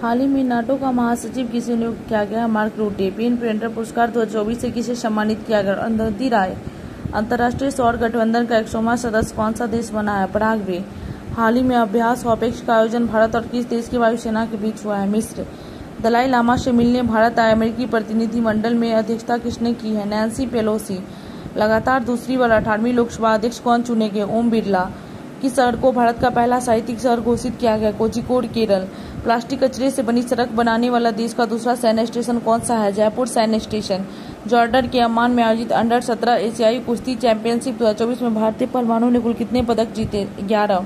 हाल ही में नाटो का महासचिव किसे नियुक्त किया गया? मार्क रूटे। पेन प्रिंटर पुरस्कार 2024 से किसे सम्मानित किया गया? अरुंधति राय। अंतर्राष्ट्रीय सौर गठबंधन का 100वां सदस्य कौन सा देश बना है? पराग्वे। हाल ही में अभ्यास हॉपेक्स का आयोजन भारत और किस देश की वायुसेना के बीच हुआ है? मिस्र। दलाई लामा से मिलने भारत आए अमेरिकी प्रतिनिधिमंडल में अध्यक्षता किसने की है? Nancy Pelosi. लगातार दूसरी बार 18वीं लोकसभा अध्यक्ष कौन चुने गए? ओम बिरला। किस शहर को भारत का पहला साहित्यिक शहर घोषित किया गया? कोझिकोड, केरल। प्लास्टिक कचरे से बनी सड़क बनाने वाला देश का दूसरा सैन्य स्टेशन कौन सा है? जयपुर सैन्य स्टेशन। जॉर्डन के अम्मान में आयोजित अंडर 17 एशियाई कुश्ती चैंपियनशिप 2024 में भारतीय पहलवानों ने कुल कितने पदक जीते? 11।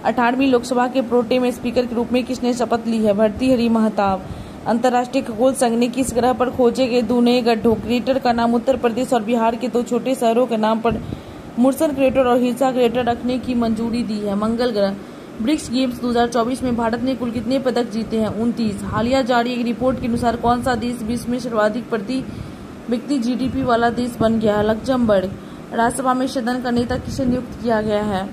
18वीं लोकसभा के प्रोटेम स्पीकर के रूप में किसने शपथ ली है? भर्तृहरि महताब। अंतर्राष्ट्रीय खगोल संघ ने किस ग्रह पर खोजे गए 2 नए गड्ढों क्रेटर का नाम उत्तर प्रदेश और बिहार के 2 छोटे शहरों के नाम पर मुर्सन क्रेटर और हिल्सा क्रेटर रखने की मंजूरी दी है? मंगल ग्रह। ब्रिक्स गेम्स 2024 में भारत ने कुल कितने पदक जीते हैं? 29। हालिया जारी एक रिपोर्ट के अनुसार कौन सा देश विश्व में सर्वाधिक प्रति व्यक्ति जीडीपी वाला देश बन गया है? लक्जमबर्ग। राज्यसभा में सदन का नेता किसे नियुक्त किया गया है?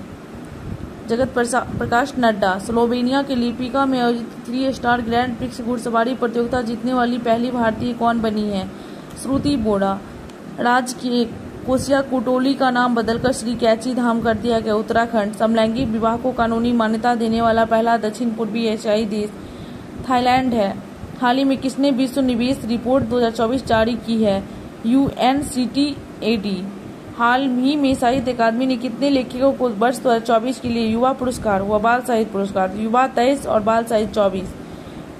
जगत प्रकाश नड्डा। स्लोवेनिया के लिपिका में आयोजित 3 स्टार ग्रैंड प्रिक्स घुड़सवारी प्रतियोगिता जीतने वाली पहली भारतीय कौन बनी है? श्रुति बोरा। राज्य के कोसिया कुटोली का नाम बदलकर श्री कैची धाम कर दिया गया। उत्तराखंड। समलैंगिक विवाह को कानूनी मान्यता देने वाला पहला दक्षिण पूर्वी एशियाई देश थाईलैंड है। हाल ही में किसने विश्व निवेश रिपोर्ट 2024 जारी की है? UNCTAD। हाल ही में साहित्य अकादमी ने कितने लेखकों को वर्ष 2024 के लिए युवा पुरस्कार व बाल साहित्य पुरस्कार युवा 23 और बाल साहित्य 24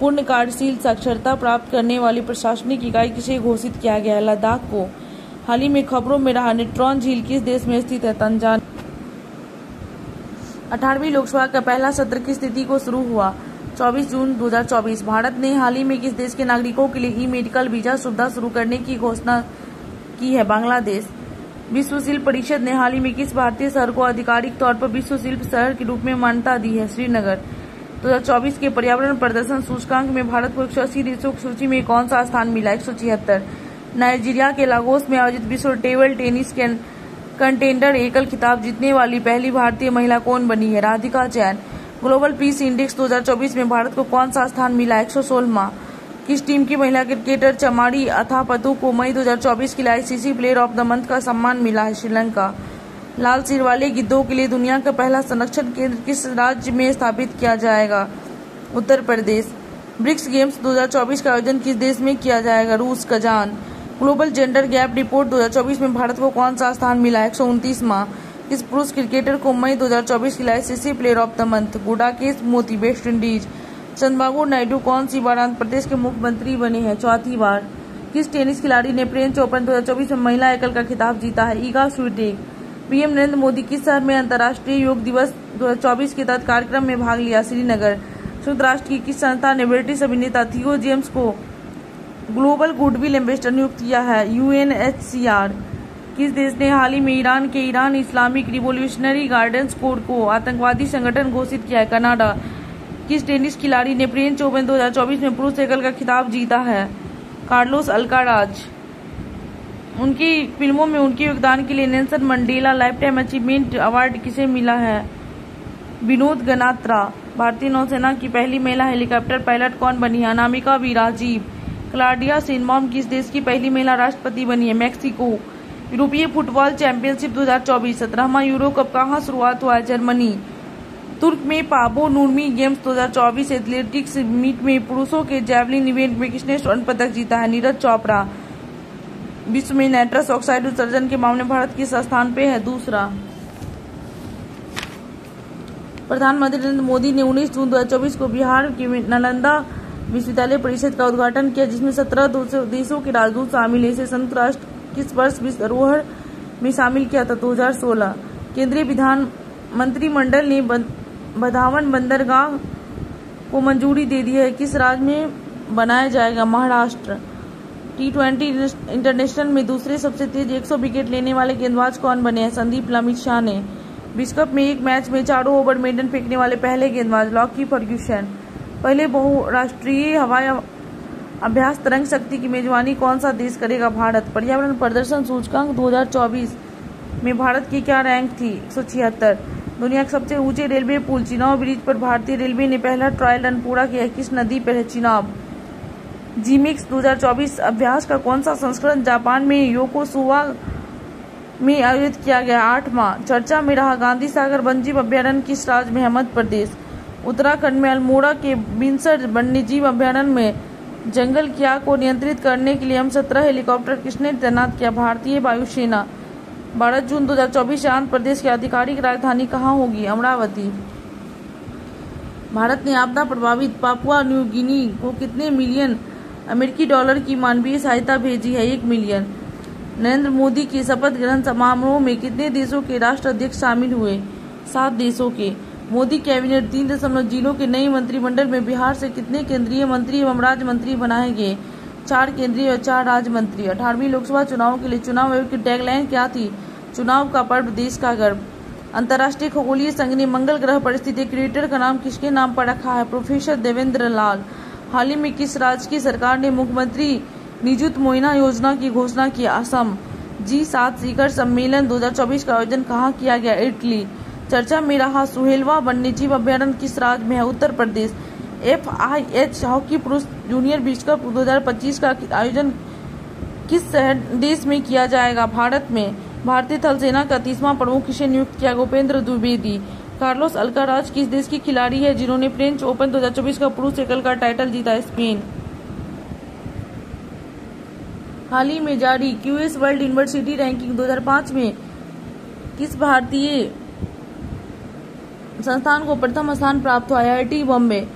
पूर्ण कार्यशील साक्षरता प्राप्त करने वाली प्रशासनिक इकाई किसे घोषित किया गया है? लद्दाख को। हाल ही में खबरों में रहा नेट्रॉन झील किस देश में स्थित है? तंजानिया। 18वीं लोकसभा का पहला सत्र किस तिथि को शुरू हुआ? 24 जून 2024। भारत ने हाल ही में किस देश के नागरिकों के लिए ई-मेडिकल वीजा सुविधा शुरू करने की घोषणा की है? बांग्लादेश। विश्व शिल्प परिषद ने हाल ही में किस भारतीय शहर को आधिकारिक तौर पर विश्व शिल्प शहर के रूप में मान्यता दी है? श्रीनगर। 2024 के पर्यावरण प्रदर्शन सूचकांक में भारत को 180 देशों की सूची में कौन सा स्थान मिला? 176। नाइजीरिया के लागोस में आयोजित विश्व टेबल टेनिस कंटेंडर एकल खिताब जीतने वाली पहली भारतीय महिला कौन बनी है? Radhika Jain. Global peace index 2024 में भारत को कौन सा स्थान मिला? 116वां। किस टीम की महिला क्रिकेटर चमाड़ी अथापतु को मई 2024 के लिए ICC player of the month का सम्मान मिला है? श्रीलंका। लाल सिर वाले गिद्धों के लिए दुनिया का पहला संरक्षण केंद्र किस राज्य में स्थापित किया जाएगा? उत्तर प्रदेश। ब्रिक्स गेम्स 2024 का आयोजन किस देश में किया जाएगा? रूस। Kazan. Global gender gap report 2024 में भारत को कौन सा स्थान मिला? 129वां। किस पुरुष क्रिकेटर को मई 2024 के लिए ICC player of the month? Gudakesh मोती, वेस्ट इंडीज। चंद्रबाबू नायडू कौन सी बार आंध्र प्रदेश के मुख्यमंत्री बने हैं? 4थी बार। किस टेनिस खिलाड़ी ने फ्रेंच ओपन 2024 में महिला एकल का खिताब जीता है? ईगा स्वीटेक। पीएम नरेंद्र मोदी किस शहर में अंतर्राष्ट्रीय योग दिवस 2024 के तहत कार्यक्रम में भाग लिया? श्रीनगर। संयुक्त राष्ट्र की किस संस्था ने ब्रिटिश अभिनेता थियो जेम्स को ग्लोबल गुडविल एम्बेसडर नियुक्त किया है? UNHCR। किस देश ने हाल ही में ईरान के Iran Islamic revolutionary guards core को आतंकवादी संगठन घोषित किया है? कनाडा। किस टेनिस खिलाड़ी ने फ्रेंच ओपन 2024 में पुरुष एकल का खिताब जीता है? Carlos Alcaraz. उनकी फिल्मों में उनके योगदान के लिए Nelson Mandela lifetime achievement award किसे मिला है? विनोद गनात्रा। भारतीय नौसेना की पहली महिला हेलीकॉप्टर पायलट कौन बनी है? अनामिका वी राजीव। क्लाउडिया शेनबाउम किस देश की पहली महिला राष्ट्रपति बनी है? मैक्सिको। यूरोपीय फुटबॉल चैंपियनशिप 2024 17वां यूरो कप कहाँ शुरुआत हुआ है? जर्मनी। तुर्क में पाबो नूर्मी गेम्स 2024 एथलेटिक्स मीट में पुरुषों के जैवलिन इवेंट में किसने स्वर्ण पदक जीता है? नीरज चोपड़ा। विश्व में नाइट्रस ऑक्साइड उत्सर्जन के मामले में भारत किस स्थान पे है? दूसरा। प्रधानमंत्री नरेंद्र मोदी ने 19 जून 2024 को बिहार के नालंदा विश्वविद्यालय परिषद का उद्घाटन किया, जिसमें 17 देशों के राजदूत शामिल हैं। इसे संयुक्त राष्ट्र किस वर्ष विश्व धरोहर में शामिल किया था? 2016। केंद्रीय विधान मंत्रिमंडल ने बधावन बंदरगाह को मंजूरी दे दी है। किस राज्य में बनाया जाएगा? महाराष्ट्र। T20 इंटरनेशनल में दूसरे सबसे तेज 100 विकेट लेने वाले गेंदबाज कौन बने हैं? संदीप लमित-शाह ने। विश्व कप में एक मैच में चारों ओवर मेडन फेंकने वाले पहले गेंदबाज? Lockie Ferguson. पहले बहुराष्ट्रीय हवाई अभ्यास तरंग शक्ति की मेजबानी कौन सा देश करेगा? भारत। पर्यावरण प्रदर्शन सूचकांक 2024 में भारत की क्या रैंक थी? 176। दुनिया के सबसे ऊंचे रेलवे पुल चिनाब ब्रिज पर भारतीय रेलवे ने पहला ट्रायल रन पूरा किया। किस नदी पर है चिनाब? जीमिक्स 2024 अभ्यास का कौन सा संस्करण जापान में योकोसुवा में आयोजित किया गया? 8वां। चर्चा में रहा गांधी सागर वन्यजीव अभ्यारण्य किस राज्य में है? मध्य प्रदेश। उत्तराखंड में अल्मोड़ा के बिनसर वन्यजीव अभ्यारण्य में जंगल की आग को नियंत्रित करने के लिए M17 हेलीकॉप्टर किसने तैनात किया? भारतीय वायुसेना। 12 जून 2024 आंध्र प्रदेश की आधिकारिक राजधानी कहाँ होगी? अमरावती। भारत ने आपदा प्रभावित पापुआ न्यू गिनी को कितने मिलियन अमेरिकी डॉलर की मानवीय सहायता भेजी है? 1 मिलियन। नरेंद्र मोदी के शपथ ग्रहण समारोह में कितने देशों के राष्ट्राध्यक्ष शामिल हुए? 7 देशों के। मोदी कैबिनेट 3.0 के नए मंत्रिमंडल में बिहार से कितने केंद्रीय मंत्री एवं राज्य मंत्री बनाए गए? 4 केंद्रीय और 4 राज्य मंत्री। 18वीं लोकसभा चुनाव के लिए चुनाव आयोग की टैगलाइन क्या थी? चुनाव का पर्व देश का गर्व। अंतर्राष्ट्रीय खगोलीय संघ ने मंगल ग्रह पर स्थित एक क्रिएटर का नाम किसके नाम पर रखा है? प्रोफेसर देवेंद्र लाल। हाल ही में किस राज्य की सरकार ने मुख्यमंत्री निजुत मोइना योजना की घोषणा की? असम। G7 शिखर सम्मेलन 2024 का आयोजन कहाँ किया गया? इटली। चर्चा में रहा सुहेलवा वन्यजीव अभ्यारण्य किस राज्य में है? उत्तर प्रदेश। FIH हॉकी पुरुष जूनियर विश्व कप 2025 का आयोजन किस देश में किया जाएगा? भारत में। भारतीय थल सेना का 30वां प्रमुख किसे नियुक्त किया? भूपेंद्र द्विवेदी। कार्लोस अल्काराज किस देश की खिलाड़ी है जिन्होंने फ्रेंच ओपन 2024 का पुरुष एकल का टाइटल जीता? स्पेन। हाल ही में जारी QS वर्ल्ड यूनिवर्सिटी रैंकिंग 2005 में किस भारतीय संस्थान को प्रथम स्थान प्राप्त हुआ? IIT बॉम्बे।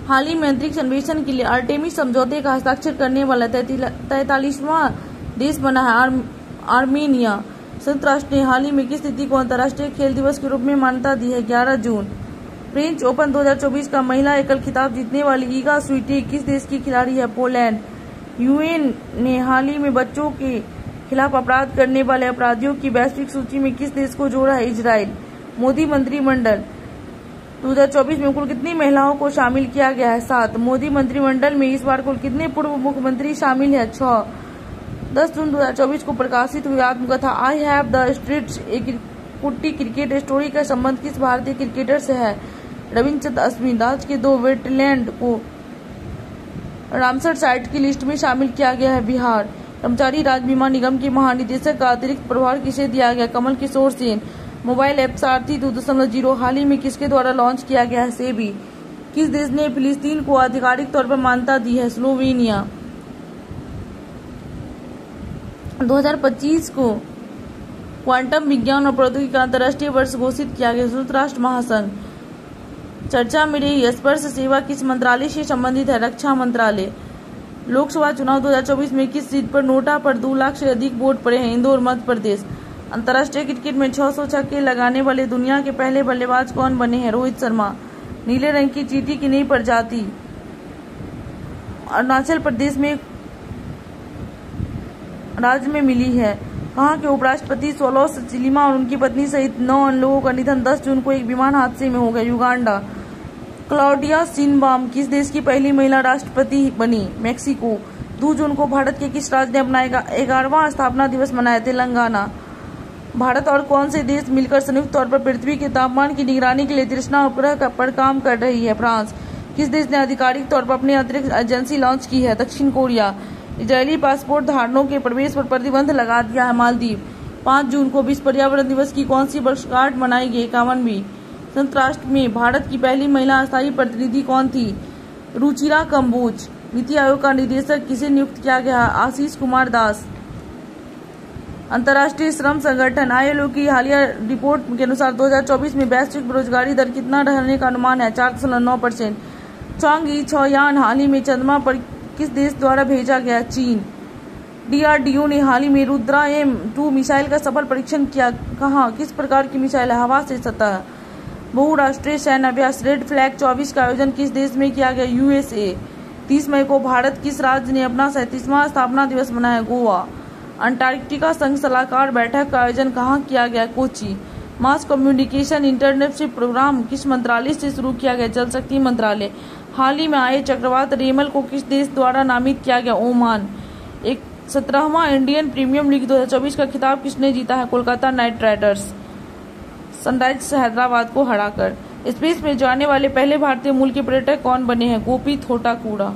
हाल ही में अंतरिक्ष अन्वेषण के लिए आर्टेमिस समझौते का हस्ताक्षर करने वाला 43वां देश बना है आर्मेनिया। संयुक्त राष्ट्र ने हाल ही में किस तिथि को अंतर्राष्ट्रीय खेल दिवस के रूप में मान्यता दी है? 11 जून। फ्रेंच ओपन 2024 का महिला एकल खिताब जीतने वाली ईगा स्वीटेक किस देश की खिलाड़ी है? पोलैंड। UN ने हाल ही में बच्चों के खिलाफ अपराध करने वाले अपराधियों की वैश्विक सूची में किस देश को जोड़ा है? इजराइल। मोदी मंत्रिमंडल 2024 में कुल कितनी महिलाओं को शामिल किया गया है? 7। मोदी मंत्रिमंडल में इस बार कुल कितने पूर्व मुख्यमंत्री शामिल है? 6। 10 जून 2024 को प्रकाशित हुई आत्मकथा आई हैव द स्ट्रीट्स एक कुट्टी क्रिकेट स्टोरी का संबंध किस भारतीय क्रिकेटर से है? रविचंद्रन अश्विन। राज्य के 2 वेटलैंड को रामसर साइट की लिस्ट में शामिल किया गया है? बिहार। कर्मचारी राज्य बीमा निगम के महानिदेशक का अतिरिक्त प्रभार किसे दिया गया? कमल किशोर सेन। मोबाइल ऐप सारथी 2.0 हाल ही में किसके द्वारा लॉन्च किया गया है? सेबी। किस देश ने फिलिस्तीन को आधिकारिक तौर पर मान्यता दी है? स्लोवेनिया। 2025 को क्वांटम विज्ञान और प्रौद्योगिकी का अंतर्राष्ट्रीय वर्ष घोषित किया गया। संयुक्त राष्ट्र महासंघ। चर्चा में रही स्पर्श सेवा किस मंत्रालय से संबंधित है? रक्षा मंत्रालय। लोकसभा चुनाव 2024 में किस सीट पर नोटा पर 2 लाख से अधिक वोट पड़े हैं? इंदौर मध्य प्रदेश। अंतर्राष्ट्रीय क्रिकेट में 600 छक्के लगाने वाले दुनिया के पहले बल्लेबाज कौन बने हैं? रोहित शर्मा। नीले रंग की चींटी की नई प्रजाति अरुणाचल प्रदेश में राज्य में मिली है। कहाँ के उपराष्ट्रपति सोलोस चिलिमा और उनकी पत्नी सहित 9 लोगों का निधन 10 जून को एक विमान हादसे में हो गया? युगांडा। क्लाउडिया शिनबाम किस देश की पहली महिला राष्ट्रपति बनी? मेक्सिको। 2 जून को भारत के किस राज्य ने अपना 11वां स्थापना दिवस मनाया? तेलंगाना। भारत और कौन से देश मिलकर संयुक्त तौर पर पृथ्वी के तापमान की निगरानी के लिए तृष्णा उपग्रह पर काम कर रही है? फ्रांस। किस देश ने आधिकारिक तौर पर अपनी अंतरिक्ष एजेंसी लॉन्च की है? दक्षिण कोरिया। इजरायली पासपोर्ट धारकों के प्रवेश पर प्रतिबंध लगा दिया है? मालदीव। 5 जून को विश्व पर्यावरण दिवस की कौन सी वर्षगांठ मनाई गई? 51वीं। संयुक्त राष्ट्र में भारत की पहली महिला स्थायी प्रतिनिधि कौन थी? रुचिरा कंबोज। नीति आयोग का निदेशक किसे नियुक्त किया गया? आशीष कुमार दास। अंतर्राष्ट्रीय श्रम संगठन ILO की हालिया रिपोर्ट के अनुसार 2024 में वैश्विक बेरोजगारी दर कितना रहने का अनुमान है? 4.9%। चांग ई छयान हाल ही में चंद्रमा पर किस देश द्वारा भेजा गया? चीन। DRDO ने हाल ही में रुद्रा M2 मिसाइल का सफल परीक्षण किया। कहाँ? किस प्रकार की मिसाइल है? हवा से सतह। बहुराष्ट्रीय सैन्य अभ्यास रेड फ्लैग 24 का आयोजन किस देश में किया गया? USA। 30 मई को भारत किस राज्य ने अपना 37वां स्थापना दिवस मनाया? गोवा। अंटार्कटिका संघ सलाहकार बैठक का आयोजन कहाँ किया गया? Kochi. Mass communication internship programme किस मंत्रालय से शुरू किया गया? जल शक्ति मंत्रालय। हाल ही में आए चक्रवात रेमल को किस देश द्वारा नामित किया गया? ओमान। 17वां इंडियन प्रीमियर लीग 2024 का खिताब किसने जीता है? Kolkata night Riders. Sunrisers Hyderabad को हराकर। स्पेस में जाने वाले पहले भारतीय मूल के पर्यटक कौन बने हैं? गोपी थोटाकुड़ा।